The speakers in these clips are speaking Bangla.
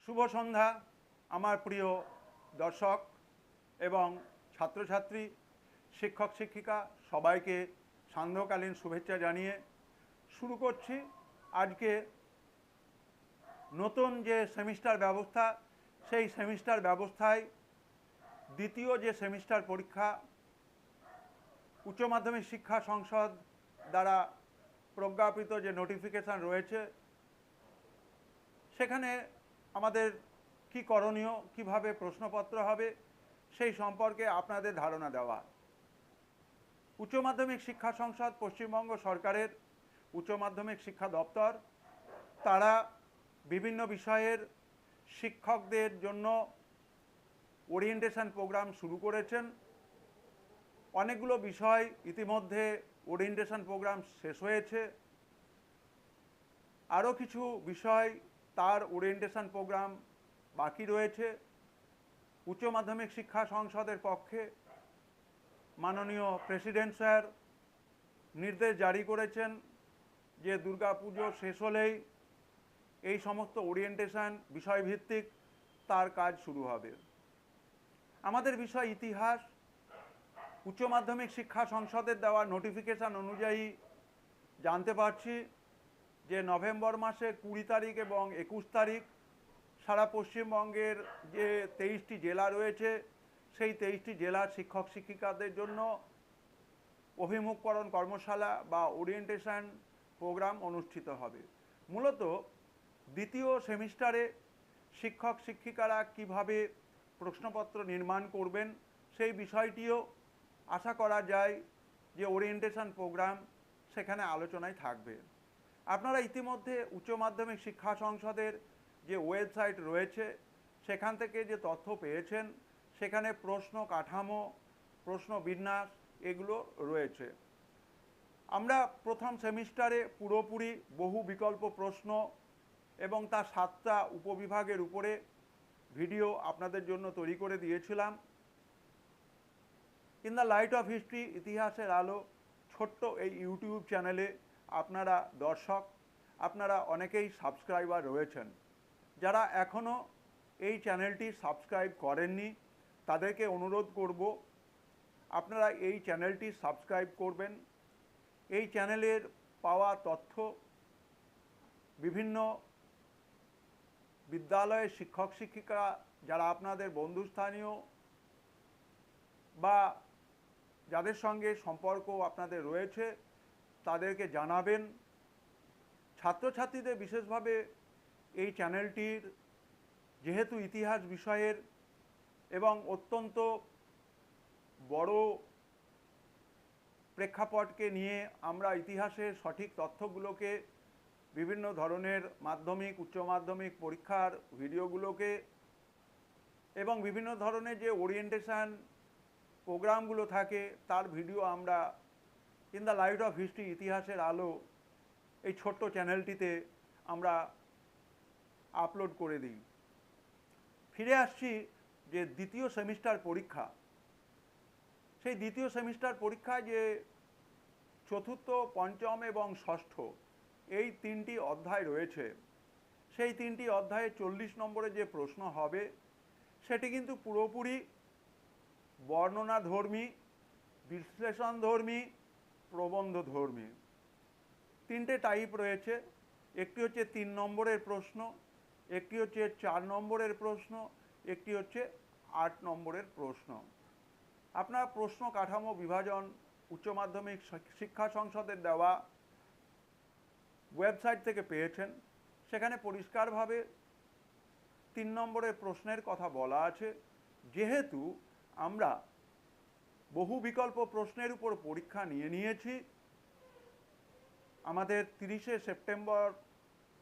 শুভ সন্ধ্যা আমার প্রিয় দর্শক এবং ছাত্রছাত্রী, শিক্ষক শিক্ষিকা সবাইকে সান্ধ্যকালীন শুভেচ্ছা জানিয়ে শুরু করছি আজকে নতুন যে সেমিস্টার ব্যবস্থা, সেই সেমিস্টার ব্যবস্থায় দ্বিতীয় যে সেমিস্টার পরীক্ষা উচ্চ মাধ্যমিক শিক্ষা সংসদ দ্বারা প্রজ্ঞাপিত যে নোটিফিকেশান রয়েছে, সেখানে আমাদের কি করণীয়, কিভাবে প্রশ্নপত্র হবে সেই সম্পর্কে আপনাদের ধারণা দেওয়া। উচ্চ মাধ্যমিক শিক্ষা সংসদ পশ্চিমবঙ্গ সরকারের উচ্চ মাধ্যমিক শিক্ষা দপ্তর তারা বিভিন্ন বিষয়ের শিক্ষকদের জন্য ওরিয়েন্টেশন প্রোগ্রাম শুরু করেছেন। অনেকগুলো বিষয় ইতিমধ্যে ওরিয়েন্টেশন প্রোগ্রাম শেষ হয়েছে, আরও কিছু বিষয় তার ওরিয়েন্টেশন প্রোগ্রাম বাকি রয়েছে। উচ্চ মাধ্যমিক শিক্ষা সংসদের পক্ষে মাননীয় প্রেসিডেন্ট স্যার নির্দেশ জারি করেছেন যে দুর্গাপুজো শেষ হলেই এই সমস্ত ওরিয়েন্টেশন বিষয়ভিত্তিক তার কাজ শুরু হবে। আমাদের বিষয় ইতিহাস। উচ্চ মাধ্যমিক শিক্ষা সংসদের দেওয়া নোটিফিকেশান অনুযায়ী জানতে পারছি যে নভেম্বর মাসে 20 তারিখ এবং 21 তারিখ সারা পশ্চিমবঙ্গের যে 23টি জেলা রয়েছে, সেই 23টি জেলার শিক্ষক শিক্ষিকাদের জন্য অভিমুখকরণ কর্মশালা বা ওরিয়েন্টেশন প্রোগ্রাম অনুষ্ঠিত হবে। মূলত দ্বিতীয় সেমিস্টারে শিক্ষক শিক্ষিকারা কিভাবে প্রশ্নপত্র নির্মাণ করবেন সেই বিষয়টিও আশা করা যায় যে ওরিয়েন্টেশন প্রোগ্রাম সেখানে আলোচনায় থাকবে। আপনারা ইতিমধ্যে উচ্চ মাধ্যমিক শিক্ষা সংসদের যে ওয়েবসাইট রয়েছে সেখান থেকে যে তথ্য পেয়েছেন, সেখানে প্রশ্ন কাঠামো, প্রশ্ন বিন্যাস এগুলো রয়েছে। আমরা প্রথম সেমিস্টারে পুরোপুরি বহু বিকল্প প্রশ্ন এবং তার 7টা উপবিভাগের উপরে ভিডিও আপনাদের জন্য তৈরি করে দিয়েছিলাম। In the light off history, ইতিহাসের আলো ছোট্ট এই ইউটিউব চ্যানেলে আপনারা দর্শক, আপনারা অনেকেই সাবস্ক্রাইবার রয়েছেন। যারা এখনও এই চ্যানেলটি সাবস্ক্রাইব করেননি তাদেরকে অনুরোধ করব আপনারা এই চ্যানেলটি সাবস্ক্রাইব করবেন। এই চ্যানেলের পাওয়া তথ্য বিভিন্ন বিদ্যালয়ের শিক্ষক শিক্ষিকা যারা আপনাদের বন্ধুস্থানীয় বা যাদের সঙ্গে সম্পর্ক আপনাদের রয়েছে তাদেরকে জানাবেন। ছাত্রছাত্রীদের বিশেষভাবে এই চ্যানেলটির যেহেতু ইতিহাস বিষয়ের এবং অত্যন্ত বড় প্রেক্ষাপটকে নিয়ে আমরা ইতিহাসের সঠিক তথ্যগুলোকে বিভিন্ন ধরনের মাধ্যমিক উচ্চ মাধ্যমিক পরীক্ষার ভিডিওগুলোকে এবং বিভিন্ন ধরনের যে ওরিয়েন্টেশন প্রোগ্রামগুলো থাকে তার ভিডিও আমরা in the light off history, ইতিহাসের আলো এই ছোট্ট চ্যানেলটিতে আমরা আপলোড করে দিই। ফিরে আসছি যে দ্বিতীয় সেমিস্টার পরীক্ষা, সেই দ্বিতীয় সেমিস্টার পরীক্ষায় যে চতুর্থ, পঞ্চম এবং ষষ্ঠ এই 3টি অধ্যায় রয়েছে, সেই 3টি অধ্যায়ে 40 নম্বরে যে প্রশ্ন হবে সেটি কিন্তু পুরোপুরি বর্ণনাধর্মী, বিশ্লেষণধর্মী, প্রবন্ধধর্মী। 3টে টাইপ রয়েছে। একটি হচ্ছে 3 নম্বরের প্রশ্ন, একটি হচ্ছে 4 নম্বরের প্রশ্ন, একটি হচ্ছে 8 নম্বরের প্রশ্ন। আপনারা প্রশ্ন কাঠামো বিভাজন উচ্চ মাধ্যমিক শিক্ষা সংসদের দেওয়া ওয়েবসাইট থেকে পেয়েছেন। সেখানে পরিষ্কারভাবে 3 নম্বরের প্রশ্নের কথা বলা আছে। যেহেতু আমরা বহু বিকল্প প্রশ্নের উপর পরীক্ষা নিয়েছি, আমাদের 30শে সেপ্টেম্বর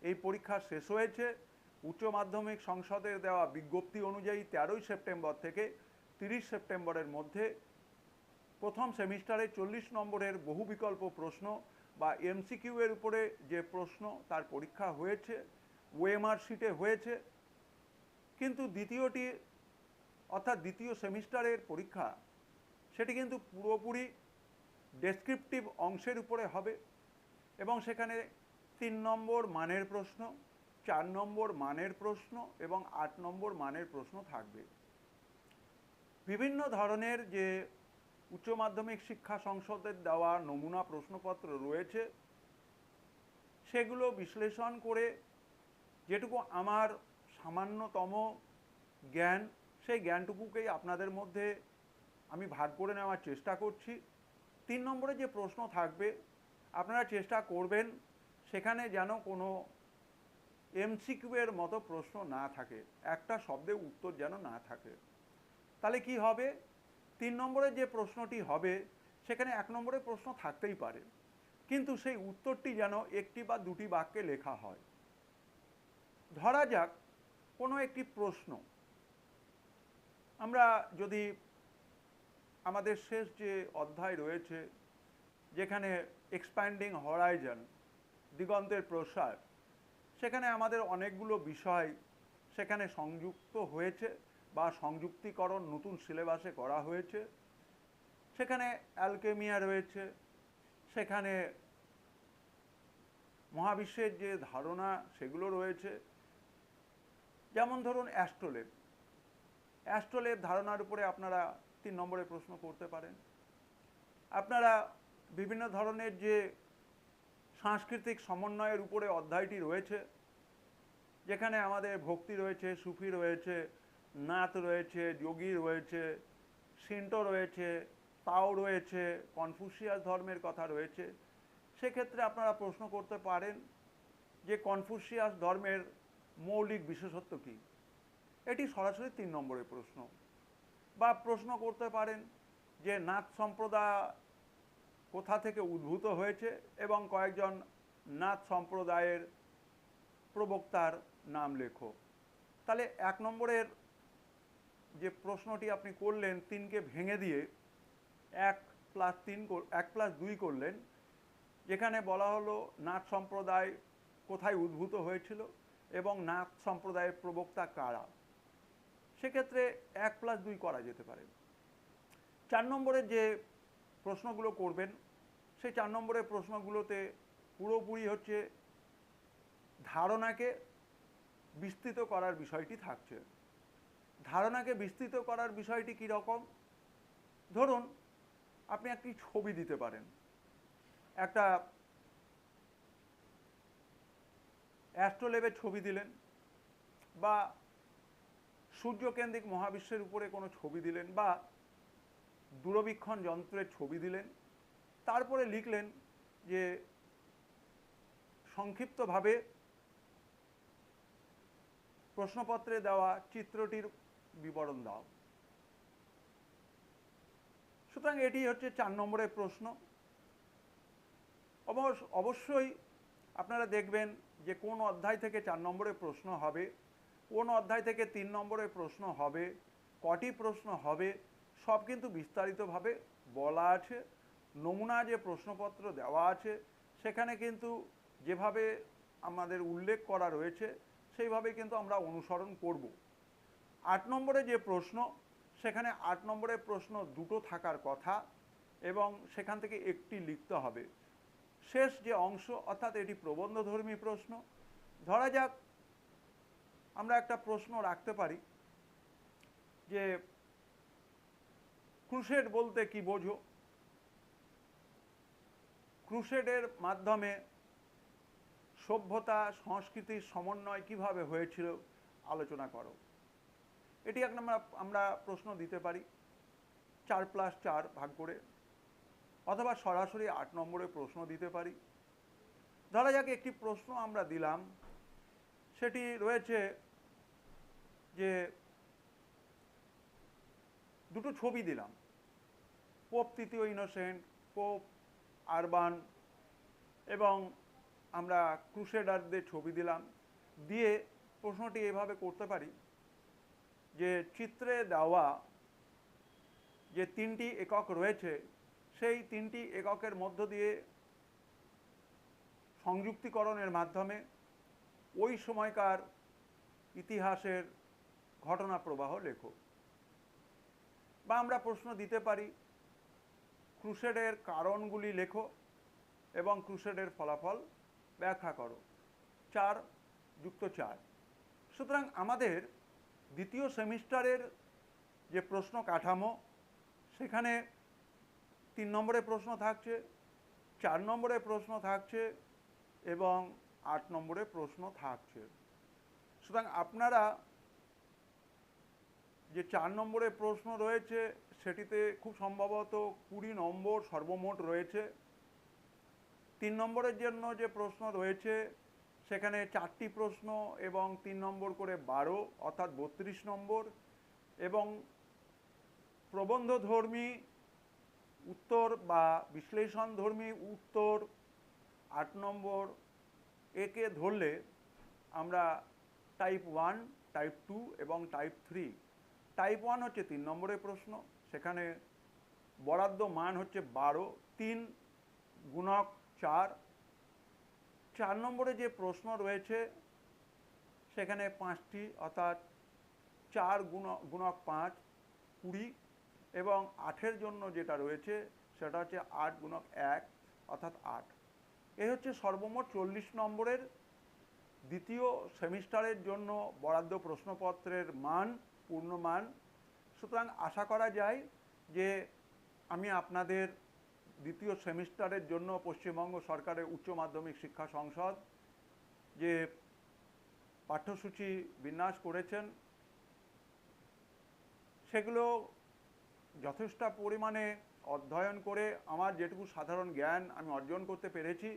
এই পরীক্ষা শেষ হয়েছে। উচ্চ মাধ্যমিক সংসদের দেওয়া বিজ্ঞপ্তি অনুযায়ী 13ই সেপ্টেম্বর থেকে 30 সেপ্টেম্বরের মধ্যে প্রথম সেমিস্টারে 40 নম্বরের বহু বিকল্প প্রশ্ন বা এমসিকিউ এর উপরে যে প্রশ্ন তার পরীক্ষা হয়েছে, ওএমআর শিটে হয়েছে। কিন্তু দ্বিতীয়টি অর্থাৎ দ্বিতীয় সেমিস্টারের পরীক্ষা সেটি কিন্তু পুরোপুরি ডেসক্রিপটিভ অংশের উপরে হবে এবং সেখানে 3 নম্বর মানের প্রশ্ন, 4 নম্বর মানের প্রশ্ন এবং 8 নম্বর মানের প্রশ্ন থাকবে। বিভিন্ন ধরনের যে উচ্চ মাধ্যমিক শিক্ষা সংসদের দেওয়া নমুনা প্রশ্নপত্র রয়েছে সেগুলো বিশ্লেষণ করে যেটুকু আমার সামান্যতম জ্ঞান, সেই জ্ঞানটুকুকেই আপনাদের মধ্যে আমি ভাগ করে নেওয়ার চেষ্টা করছি। 3 নম্বরে যে প্রশ্ন থাকবে আপনারা চেষ্টা করবেন সেখানে যেন কোনো এমসিকিউ এর মতো প্রশ্ন না থাকে, একটা শব্দে উত্তর যেন না থাকে। তাহলে কি হবে, 3 নম্বরের যে প্রশ্নটি হবে সেখানে 1 নম্বরের প্রশ্ন থাকতেই পারে, কিন্তু সেই উত্তরটি যেন একটি বা দুটি বাক্যে লেখা হয়। ধরা যাক কোনো একটি প্রশ্ন, আমরা যদি আমাদের শেষ যে অধ্যায় রয়েছে যেখানে এক্সপ্যান্ডিং হরাইজন, দিগন্তের প্রসার, সেখানে আমাদের অনেকগুলো বিষয় সেখানে সংযুক্ত হয়েছে বা সংযুক্তিকরণ নতুন সিলেবাসে করা হয়েছে। সেখানে অ্যালকেমিয়া রয়েছে, সেখানে মহাবিশ্বের যে ধারণা সেগুলো রয়েছে। যেমন ধরুন অ্যাস্ট্রোলেব ধারণার উপরে আপনারা 3 নম্বরে প্রশ্ন করতে পারেন। আপনারা বিভিন্ন ধরনের যে সাংস্কৃতিক সমন্বয়ের উপরে অধ্যায়টি রয়েছে, যেখানে আমাদের ভক্তি রয়েছে, সুফি রয়েছে, নাথ রয়েছে, যোগী রয়েছে, শিন্টো রয়েছে, তাও রয়েছে, কনফুসিয়াস ধর্মের কথা রয়েছে, সেক্ষেত্রে আপনারা প্রশ্ন করতে পারেন যে কনফুসিয়াস ধর্মের মৌলিক বিশেষত্ব কী। এটি সরাসরি 3 নম্বরের প্রশ্ন। বা প্রশ্ন করতে পারেন যে নাথ সম্প্রদায় কোথা থেকে উদ্ভূত হয়েছে এবং কয়েকজন নাথ সম্প্রদায়ের প্রবক্তার নাম লেখো। তাহলে 1 নম্বরের যে প্রশ্নটি আপনি করলেন 3কে ভেঙে দিয়ে 1+2 করলেন, যেখানে বলা হলো নাথ সম্প্রদায় কোথায় উদ্ভূত হয়েছিল এবং নাথ সম্প্রদায়ের প্রবক্তা কারা। সেক্ষেত্রে 1+2 করা যেতে পারে। 4 নম্বরের যে প্রশ্নগুলো করবেন সেই 4 নম্বরের প্রশ্নগুলোতে পুরোপুরি হচ্ছে ধারণাকে বিস্তৃত করার বিষয়টি থাকছে। ধারণাকে বিস্তৃত করার বিষয়টি কী রকম, ধরুন আপনি একটি ছবি দিতে পারেন, একটা অ্যাস্ট্রোলেবের ছবি দিলেন বা সূর্যকেন্দ্রিক মহাবিশ্বের উপরে কোনো ছবি দিলেন বা দূরবীক্ষণ যন্ত্রের ছবি দিলেন, তারপরে লিখলেন যে সংক্ষিপ্তভাবে প্রশ্নপত্রে দেওয়া চিত্রটির বিবরণ দাও। সুতরাং এটি হচ্ছে 4 নম্বরের প্রশ্ন। অবশ্যই আপনারা দেখবেন যে কোন অধ্যায় থেকে 4 নম্বরের প্রশ্ন হবে, কোন অধ্যায় থেকে 3 নম্বরের প্রশ্ন হবে, কটি প্রশ্ন হবে, সব কিন্তু বিস্তারিতভাবে বলা আছে। নমুনা যে প্রশ্নপত্র দেওয়া আছে সেখানে কিন্তু যেভাবে আমাদের উল্লেখ করা রয়েছে সেইভাবে কিন্তু আমরা অনুসরণ করব। 8 নম্বরে যে প্রশ্ন, সেখানে 8 নম্বরের প্রশ্ন দুটো থাকার কথা এবং সেখান থেকে একটি লিখতে হবে। শেষ যে অংশ, অর্থাৎ এটি প্রবন্ধধর্মী প্রশ্ন। ধরা যাক আমরা একটা প্রশ্ন রাখতে পারি যে ক্রুসেড বলতে কি বোঝো, ক্রুসেডের মাধ্যমে সভ্যতা সংস্কৃতির সমন্বয় কিভাবে হয়েছিল আলোচনা করো। এটি আমরা প্রশ্ন দিতে পারি 4+4 ভাগ করে, অথবা সরাসরি 8 নম্বরে প্রশ্ন দিতে পারি। ধরা যাক একটি প্রশ্ন আমরা দিলাম, সেটি রয়েছে যে দুটো ছবি দিলাম, পোপ তৃতীয় ইনোসেন্ট, পোপ আরবান, এবং আমরা ক্রুসেডারদের ছবি দিলাম। দিয়ে প্রশ্নটি এভাবে করতে পারি যে চিত্রে দেওয়া যে 3টি একক রয়েছে সেই 3টি এককের মধ্য দিয়ে সংযুক্তিকরণের মাধ্যমে ওই সময়কার ইতিহাসের ঘটনা প্রবাহ লেখো। বা আমরা প্রশ্ন দিতে পারি ক্রুসেডের কারণগুলি লেখো এবং ক্রুসেডের ফলাফল ব্যাখ্যা করো। 4 যুক্ত 4। সুতরাং আমাদের দ্বিতীয় সেমিস্টারের যে প্রশ্ন কাঠামো সেখানে 3 নম্বরের প্রশ্ন থাকছে, 4 নম্বরের প্রশ্ন থাকছে এবং 8 নম্বরের প্রশ্ন থাকছে। সুতরাং আপনারা যে 4 নম্বরের প্রশ্ন রয়েছে সেটিতে খুব সম্ভবত 20 নম্বর সর্বমোট রয়েছে। 3 নম্বরের জন্য যে প্রশ্ন রয়েছে সেখানে 4টি প্রশ্ন এবং 3 নম্বর করে 12 অর্থাৎ 32 নম্বর, এবং প্রবন্ধধর্মী উত্তর বা বিশ্লেষণধর্মী উত্তর 8 নম্বর একে ধরলে আমরা টাইপ 1, টাইপ 2 এবং টাইপ 3। টাইপ 1 হচ্ছে 3 নম্বরের প্রশ্ন, সেখানে বরাদ্দ মান হচ্ছে 12, 3 গুণক 4। 4 নম্বরে যে প্রশ্ন রয়েছে সেখানে 5টি অর্থাৎ 4 গুণক 5 20, এবং 8-এর জন্য যেটা রয়েছে সেটা হচ্ছে 8 গুণক 1 অর্থাৎ 8। এই হচ্ছে সর্বমোট 40 নম্বরের দ্বিতীয় সেমিস্টারের জন্য বরাদ্দ প্রশ্নপত্রের মান, পূর্ণমান। সুতরাং আশা করা যায় যে আমি আপনাদের দ্বিতীয় সেমিস্টারের জন্য পশ্চিমবঙ্গ সরকারের উচ্চ মাধ্যমিক শিক্ষা সংসদ যে পাঠ্যসূচি বিন্যাস করেছেন সেগুলো যথেষ্ট পরিমাণে অধ্যয়ন করে আমার যেটুকু সাধারণ জ্ঞান আমি অর্জন করতে পেরেছি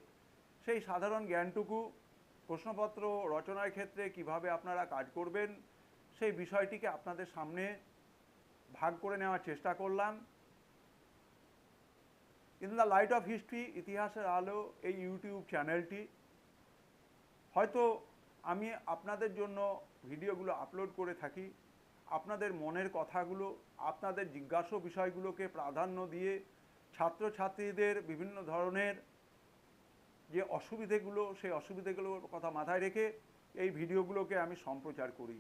সেই সাধারণ জ্ঞানটুকু প্রশ্নপত্র রচনার ক্ষেত্রে কিভাবে আপনারা কাজ করবেন সেই বিষয়টিকে আপনাদের সামনে ভাগ করে নেওয়ার চেষ্টা করলাম। In the light off history, ইতিহাসের আলো, এই ইউটিউব চ্যানেলটি হয়তো আমি আপনাদের জন্য ভিডিওগুলো আপলোড করে থাকি আপনাদের মনের কথাগুলো, আপনাদের জিজ্ঞাসা বিষয়গুলোকে প্রাধান্য দিয়ে ছাত্রছাত্রীদের বিভিন্ন ধরনের যে অসুবিধেগুলো সেই অসুবিধেগুলোর কথা মাথায় রেখে এই ভিডিওগুলোকে আমি সম্প্রচার করি।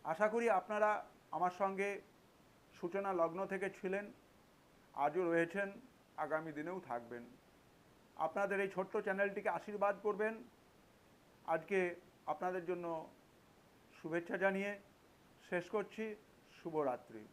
আশা করি আপনারা আমার সঙ্গে সূচনা লগ্ন থেকে ছিলেন, আজও রয়েছেন, আগামী দিনেও থাকবেন। আপনাদের এই ছোট্ট চ্যানেলটিকে আশীর্বাদ করবেন। আজকে আপনাদের জন্য শুভেচ্ছা জানিয়ে শেষ করছি। শুভরাত্রি।